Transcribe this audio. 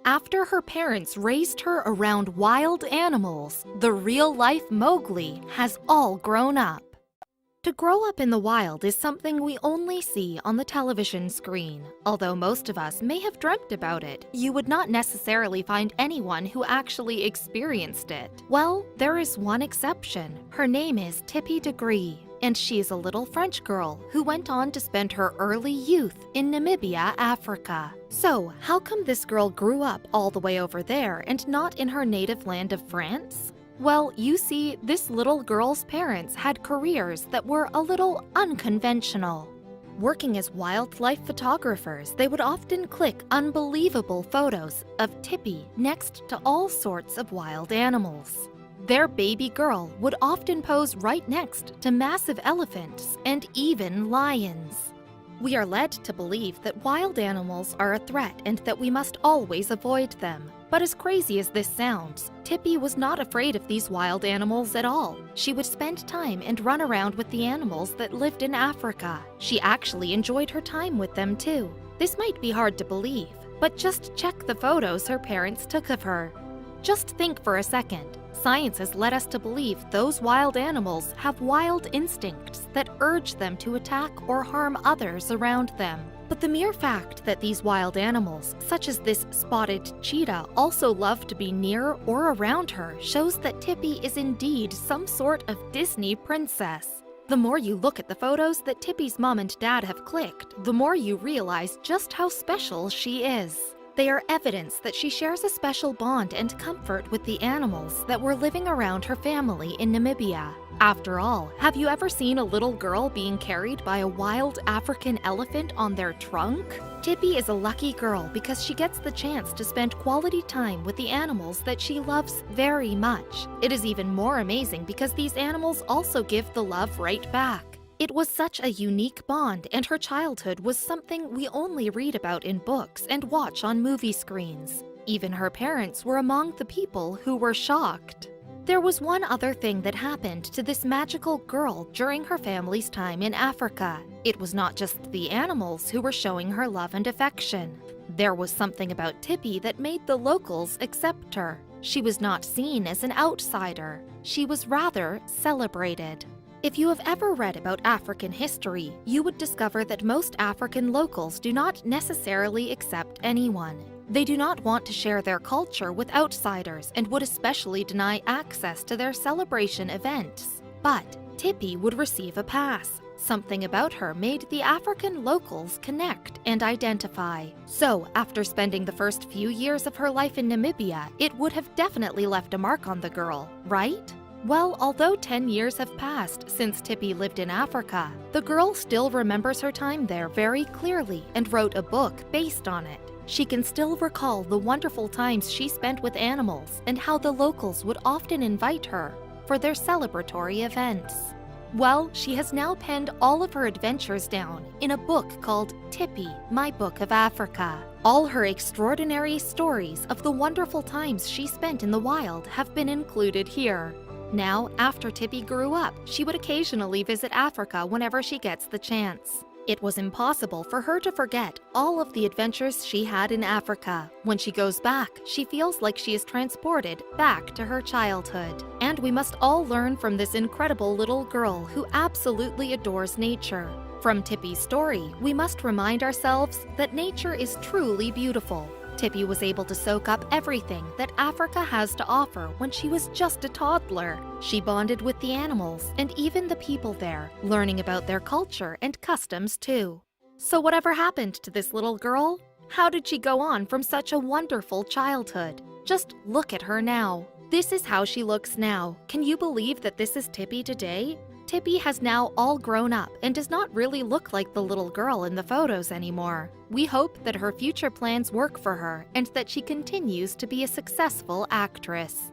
After her parents raised her around wild animals, the real-life Mowgli has all grown up. To grow up in the wild is something we only see on the television screen. Although most of us may have dreamt about it, you would not necessarily find anyone who actually experienced it. Well, there is one exception. Her name is Tippi Degre, and she's a little French girl who went on to spend her early youth in Namibia, Africa. So, how come this girl grew up all the way over there and not in her native land of France? Well, you see, this little girl's parents had careers that were a little unconventional. Working as wildlife photographers, they would often click unbelievable photos of Tippi next to all sorts of wild animals. Their baby girl would often pose right next to massive elephants and even lions. We are led to believe that wild animals are a threat and that we must always avoid them. But as crazy as this sounds, Tippi was not afraid of these wild animals at all. She would spend time and run around with the animals that lived in Africa. She actually enjoyed her time with them too. This might be hard to believe, but just check the photos her parents took of her. Just think for a second. Science has led us to believe those wild animals have wild instincts that urge them to attack or harm others around them. But the mere fact that these wild animals, such as this spotted cheetah, also love to be near or around her shows that Tippi is indeed some sort of Disney princess. The more you look at the photos that Tippi's mom and dad have clicked, the more you realize just how special she is. They are evidence that she shares a special bond and comfort with the animals that were living around her family in Namibia. After all, have you ever seen a little girl being carried by a wild African elephant on their trunk? Tippi is a lucky girl because she gets the chance to spend quality time with the animals that she loves very much. It is even more amazing because these animals also give the love right back. It was such a unique bond, and her childhood was something we only read about in books and watch on movie screens. Even her parents were among the people who were shocked. There was one other thing that happened to this magical girl during her family's time in Africa. It was not just the animals who were showing her love and affection. There was something about Tippi that made the locals accept her. She was not seen as an outsider. She was rather celebrated. If you have ever read about African history, you would discover that most African locals do not necessarily accept anyone. They do not want to share their culture with outsiders and would especially deny access to their celebration events. But Tippi would receive a pass. Something about her made the African locals connect and identify. So, after spending the first few years of her life in Namibia, it would have definitely left a mark on the girl, right? Well, although 10 years have passed since Tippi lived in Africa, the girl still remembers her time there very clearly and wrote a book based on it. She can still recall the wonderful times she spent with animals and how the locals would often invite her for their celebratory events. Well, she has now penned all of her adventures down in a book called Tippi, My Book of Africa. All her extraordinary stories of the wonderful times she spent in the wild have been included here. Now, after Tippi grew up, she would occasionally visit Africa whenever she gets the chance. It was impossible for her to forget all of the adventures she had in Africa. When she goes back, she feels like she is transported back to her childhood. And we must all learn from this incredible little girl who absolutely adores nature. From Tippi's story, we must remind ourselves that nature is truly beautiful. Tippi was able to soak up everything that Africa has to offer when she was just a toddler. She bonded with the animals and even the people there, learning about their culture and customs too. So whatever happened to this little girl? How did she go on from such a wonderful childhood? Just look at her now. This is how she looks now. Can you believe that this is Tippi today? Tippi has now all grown up and does not really look like the little girl in the photos anymore. We hope that her future plans work for her and that she continues to be a successful actress.